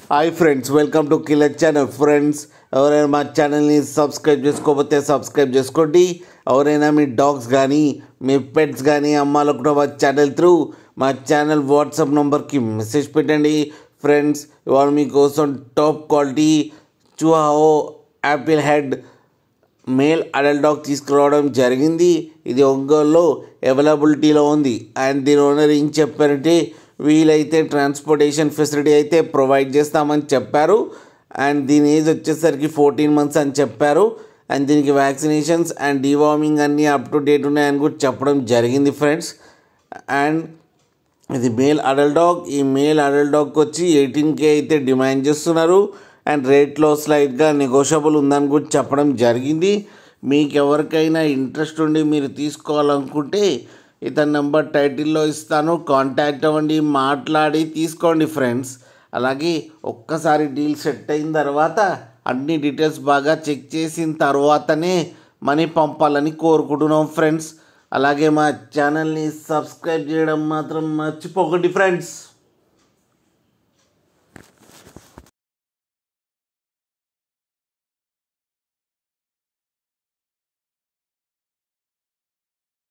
Hi friends, welcome to killer channel. Friends, ఎవరైనా మా ఛానల్ని సబ్స్క్రైబ్ చేసుకోకపోతే సబ్స్క్రైబ్ చేసుకోండి. ఎవరైనా మీ డాగ్స్ కానీ మీ పెట్స్ కానీ అమ్మాలనుకుంటే మా ఛానల్ త్రూ మా ఛానల్ వాట్సాప్ నెంబర్కి మెసేజ్ పెట్టండి. ఫ్రెండ్స్, ఇవాళ మీకోసం top quality chihuahua apple head male adult dog తీసుకురావడం జరిగింది. ఇది ఒంగోలులో అవైలబిలిటీలో ఉంది. అండ్ దీని ఓనర్ ఏం చెప్పారంటే, వీలైతే ట్రాన్స్పోర్టేషన్ ఫెసిలిటీ అయితే ప్రొవైడ్ చేస్తామని చెప్పారు. అండ్ దీని ఏజ్ వచ్చేసరికి 14 months అని చెప్పారు. అండ్ దీనికి వ్యాక్సినేషన్స్ అండ్ డివార్మింగ్ అన్నీ అప్ టు డేట్ ఉన్నాయని కూడా చెప్పడం జరిగింది ఫ్రెండ్స్. అండ్ ఇది మేల్ అడల్ట్ డాగ్. ఈ మేల్ అడల్ట్ డాగ్కి వచ్చి 18K అయితే డిమాండ్ చేస్తున్నారు. అండ్ రేట్లో స్లైట్గా నెగోషియబుల్ ఉందని కూడా చెప్పడం జరిగింది. మీకు ఎవరికైనా ఇంట్రెస్ట్ ఉండి మీరు తీసుకోవాలనుకుంటే ఇతని నెంబర్ టైటిల్లో ఇస్తాను, కాంటాక్ట్ అవ్వండి, మాట్లాడి తీసుకోండి ఫ్రెండ్స్. అలాగే ఒక్కసారి డీల్ సెట్ అయిన తర్వాత అన్ని డీటెయిల్స్ బాగా చెక్ చేసిన తర్వాతనే మనీ పంపాలని కోరుకుంటున్నాం ఫ్రెండ్స్. అలాగే మా ఛానల్ని సబ్స్క్రైబ్ చేయడం మాత్రం మర్చిపోకండి ఫ్రెండ్స్.